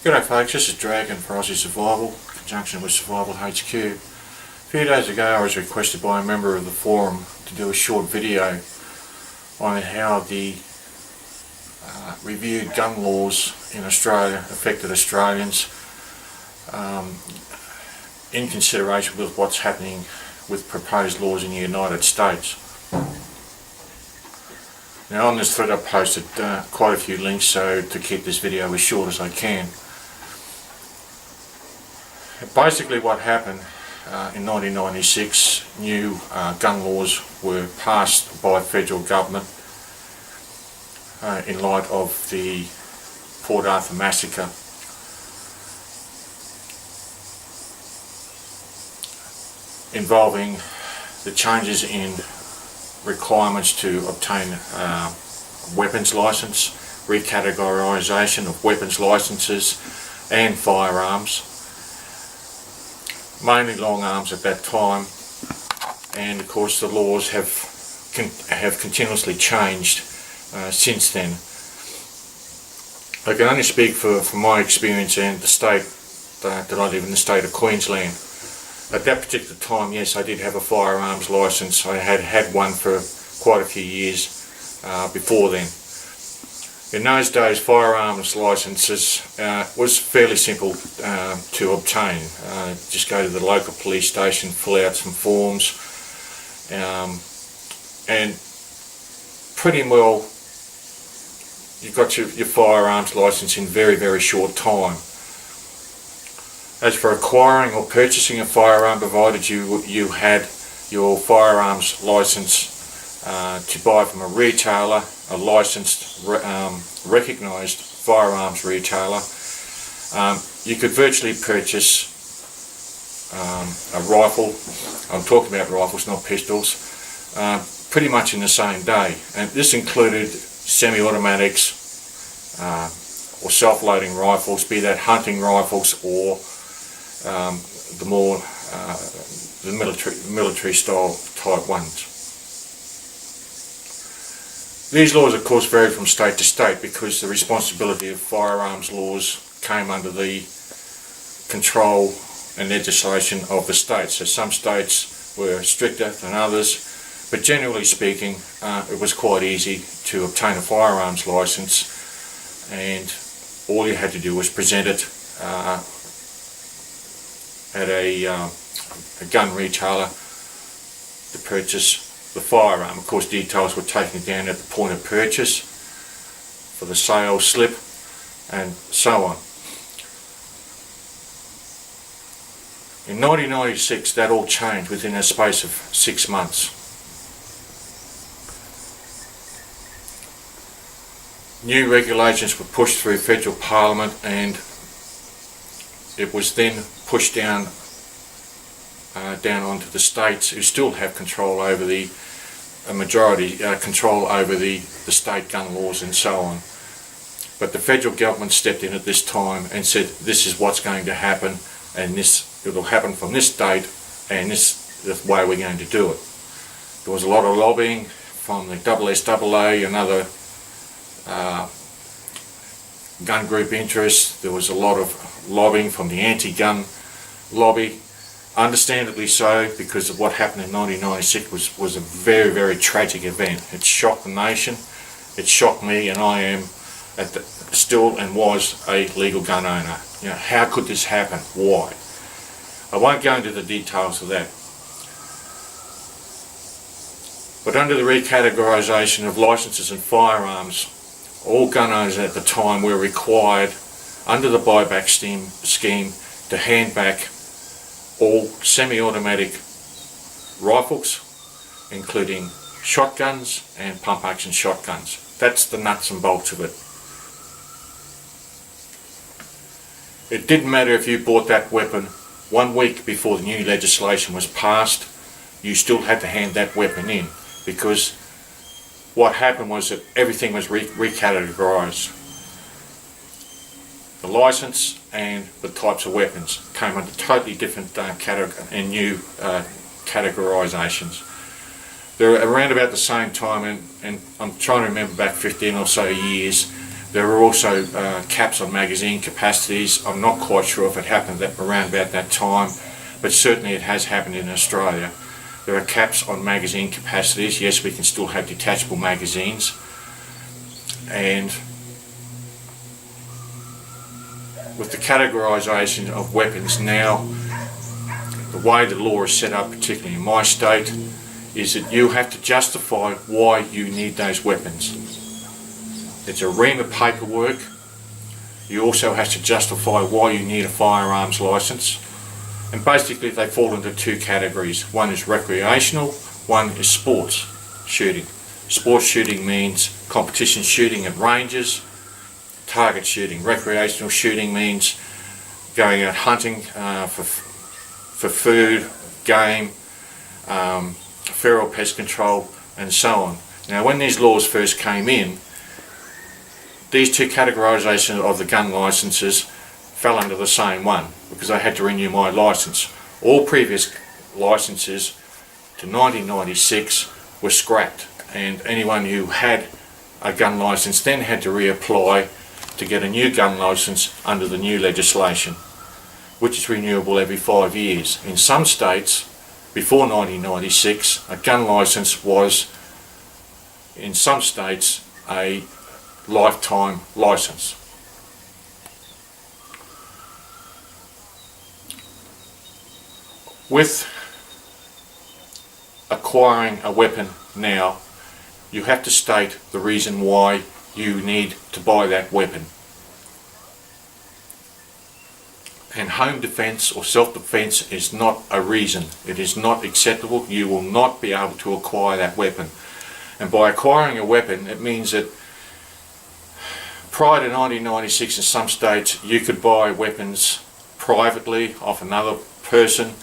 G'day folks, this is Dragon for Aussie Survival, in conjunction with Survival HQ. A few days ago I was requested by a member of the forum to do a short video on how the reviewed gun laws in Australia affected Australians in consideration with what's happening with proposed laws in the United States. Now on this thread I've posted quite a few links so to keep this video as short as I can. Basically what happened in 1996, new gun laws were passed by the federal government in light of the Port Arthur massacre. Involving the changes in requirements to obtain weapons license, recategorisation of weapons licenses and firearms, mainly long arms at that time, and of course the laws have continuously changed since then. I can only speak for my experience and the state that I live in, the state of Queensland. At that particular time, yes, I did have a firearms licence. I had had one for quite a few years before then. In those days, firearms licences was fairly simple to obtain. Just go to the local police station, fill out some forms, and pretty well you got your firearms licence in very, very short time. As for acquiring or purchasing a firearm, provided you had your firearms licence to buy from a retailer, a licensed, recognised firearms retailer, you could virtually purchase a rifle. I'm talking about rifles, not pistols, pretty much in the same day. And this included semi-automatics or self-loading rifles, be that hunting rifles or the military style type ones. These laws of course vary from state to state because the responsibility of firearms laws came under the control and legislation of the states. So some states were stricter than others, but generally speaking it was quite easy to obtain a firearms license, and all you had to do was present it at a gun retailer to purchase the firearm. Of course, details were taken down at the point of purchase for the sales slip and so on. In 1996 that all changed within a space of 6 months. New regulations were pushed through federal parliament, and it was then pushed down onto the states, who still have control over the control over the state gun laws and so on. But the federal government stepped in at this time and said this is what's going to happen, and it will happen from this date, and this is the way we're going to do it. There was a lot of lobbying from the SSAA and other gun group interests. There was a lot of lobbying from the anti-gun lobby, understandably so, because of what happened in 1996 was a very, very tragic event. It shocked the nation, it shocked me, and I am still and was a legal gun owner. You know, how could this happen? Why? I won't go into the details of that. But under the recategorisation of licences and firearms, all gun owners at the time were required, under the buyback scheme, to hand back all semi-automatic rifles, including shotguns and pump-action shotguns. That's the nuts and bolts of it. It didn't matter if you bought that weapon 1 week before the new legislation was passed, you still had to hand that weapon in, because what happened was that everything was recategorised. The licence and the types of weapons came under totally different and new categorisations. They're around about the same time, and I'm trying to remember back 15 or so years There are also caps on magazine capacities. I'm not quite sure if it happened around about that time, but certainly it has happened in Australia. There are caps on magazine capacities. Yes, we can still have detachable magazines. And with the categorisation of weapons now, the way the law is set up, particularly in my state, is that you have to justify why you need those weapons. It's a ream of paperwork. You also have to justify why you need a firearms licence. And basically they fall into two categories. One is recreational, one is sports shooting. Sports shooting means competition shooting at ranges, target shooting. Recreational shooting means going out hunting for food, game, feral pest control, and so on. Now, when these laws first came in, these two categorisations of the gun licences fell under the same one, because I had to renew my licence. All previous licences to 1996 were scrapped, and anyone who had a gun licence then had to reapply to get a new gun licence under the new legislation, which is renewable every 5 years. In some states, before 1996, a gun licence was, in some states, a lifetime licence. With acquiring a weapon now, you have to state the reason why you need to buy that weapon. And home defence or self-defence is not a reason. It is not acceptable. You will not be able to acquire that weapon. And by acquiring a weapon, it means that prior to 1996 in some states you could buy weapons privately off another person,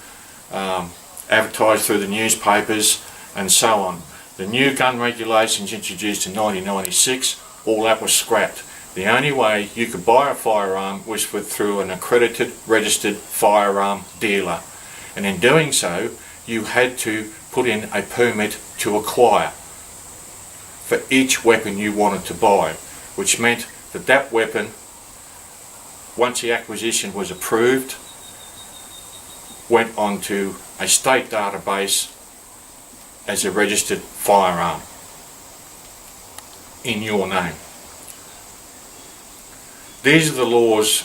advertised through the newspapers and so on. The new gun regulations introduced in 1996, all that was scrapped. The only way you could buy a firearm was through an accredited, registered firearm dealer. And in doing so, you had to put in a permit to acquire for each weapon you wanted to buy, which meant that that weapon, once the acquisition was approved, went onto a state database as a registered firearm in your name. These are the laws,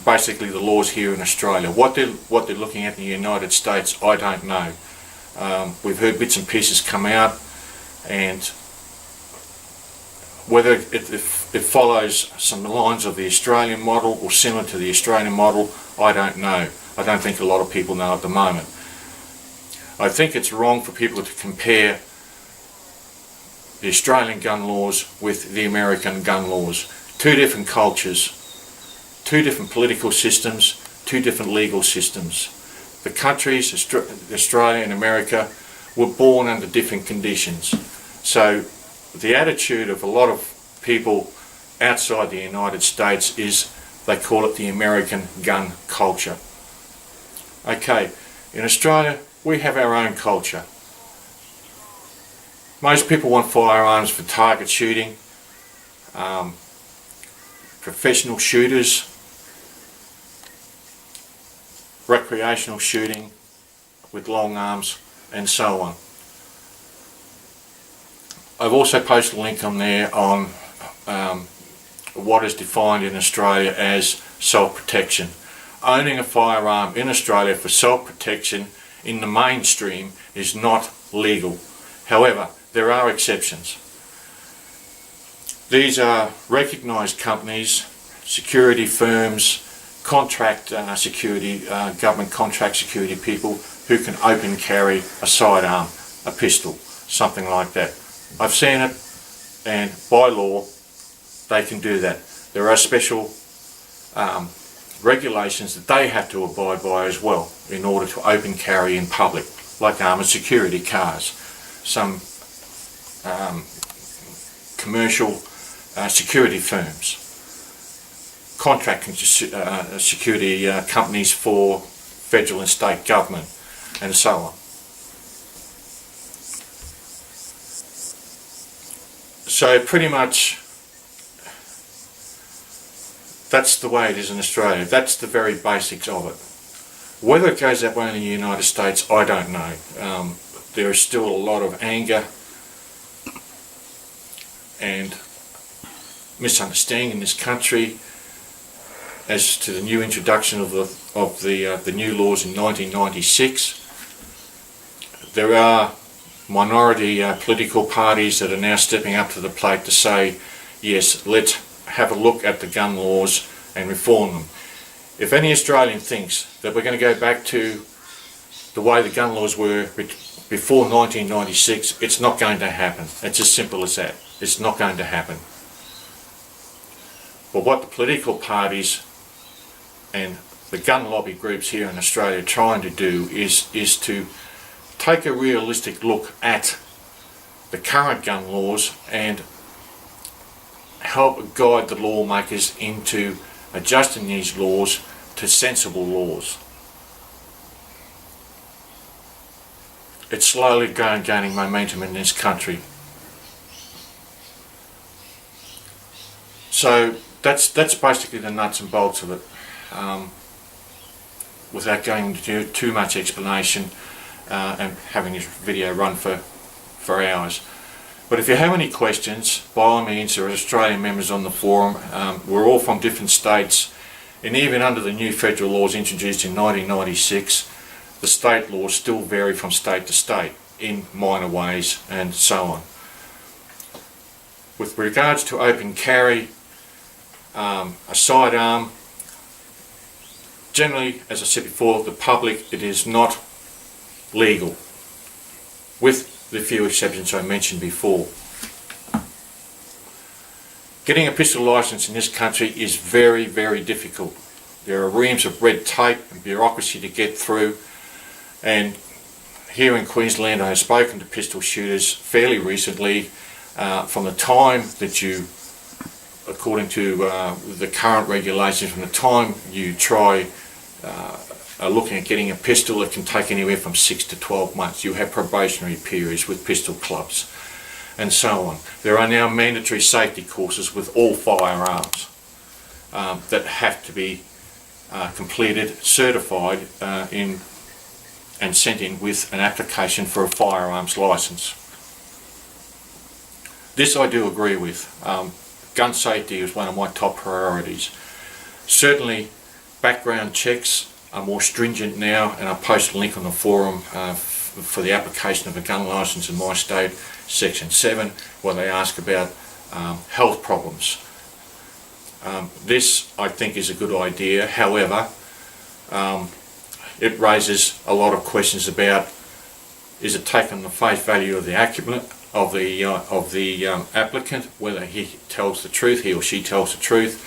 basically the laws here in Australia. What they're looking at in the United States, I don't know. We've heard bits and pieces come out, and whether it follows some lines of the Australian model or similar to the Australian model, I don't know. I don't think a lot of people know at the moment. I think it's wrong for people to compare the Australian gun laws with the American gun laws. Two different cultures, two different political systems, two different legal systems. The countries, Australia and America, were born under different conditions. So the attitude of a lot of people outside the United States is they call it the American gun culture. Okay, in Australia we have our own culture. Most people want firearms for target shooting, professional shooters, recreational shooting with long arms, and so on. I've also posted a link on there on what is defined in Australia as self-protection. Owning a firearm in Australia for self-protection in the mainstream is not legal. However, there are exceptions. These are recognised companies, security firms, contract security, government contract security people who can open carry a sidearm, a pistol, something like that. I've seen it, and by law they can do that. There are special regulations that they have to abide by as well in order to open carry in public, like armoured security cars. Some commercial security firms, contract security companies for federal and state government, and so on. So pretty much That's the way it is in Australia. That's the very basics of it. Whether it goes that way in the United States, I don't know. There is still a lot of anger and misunderstanding in this country as to the new introduction of the new laws in 1996. There are minority political parties that are now stepping up to the plate to say, yes, let's have a look at the gun laws and reform them. If any Australian thinks that we're going to go back to the way the gun laws were before 1996, it's not going to happen. It's as simple as that. It's not going to happen. But what the political parties and the gun lobby groups here in Australia are trying to do is to take a realistic look at the current gun laws and help guide the lawmakers into adjusting these laws to sensible laws. It's slowly gaining momentum in this country. So that's basically the nuts and bolts of it. Without going into too much explanation and having this video run for hours. But if you have any questions, by all means, there are Australian members on the forum. We're all from different states, and even under the new federal laws introduced in 1996, the state laws still vary from state to state in minor ways and so on. With regards to open carry, a sidearm, generally, as I said before, the public, it is not legal, with the few exceptions I mentioned before. Getting a pistol license in this country is very, very difficult. There are reams of red tape and bureaucracy to get through, and here in Queensland I have spoken to pistol shooters fairly recently. From the time that you, according to the current regulations, from the time you try looking at getting a pistol, it can take anywhere from 6 to 12 months. You have probationary periods with pistol clubs and so on. There are now mandatory safety courses with all firearms that have to be completed, certified and sent in with an application for a firearms license. This I do agree with. Gun safety is one of my top priorities. Certainly background checks are more stringent now, and I'll post a link on the forum for the application of a gun license in my state, section 7, where they ask about health problems. This I think is a good idea. However, it raises a lot of questions about, is it taken the face value of the applicant, whether he tells the truth, he or she tells the truth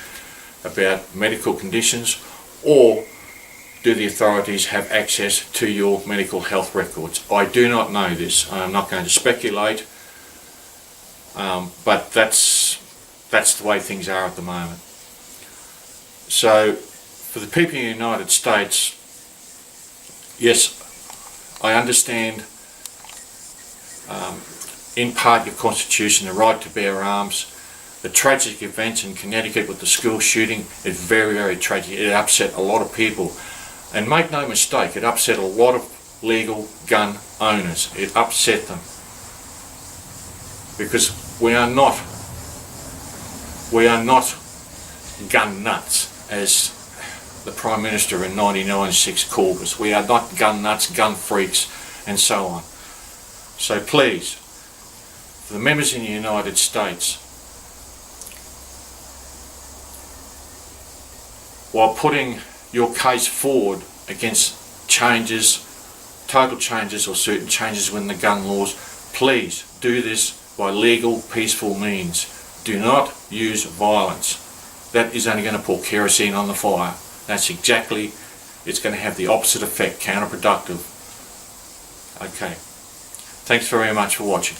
about medical conditions, or do the authorities have access to your medical health records? I do not know this. I'm not going to speculate, but that's the way things are at the moment. So for the people in the United States, yes, I understand in part your constitution, the right to bear arms. The tragic events in Connecticut with the school shooting is very, very tragic. It upset a lot of people. And make no mistake, it upset a lot of legal gun owners. It upset them. Because we are not gun nuts, as the Prime Minister in 1996 called us. We are not gun nuts, gun freaks, and so on. So please, for the members in the United States, while putting your case forward against changes, total changes or certain changes within the gun laws, please do this by legal, peaceful means. Do not use violence. That is only going to pour kerosene on the fire. That's exactly, it's going to have the opposite effect, counterproductive. Okay. Thanks very much for watching.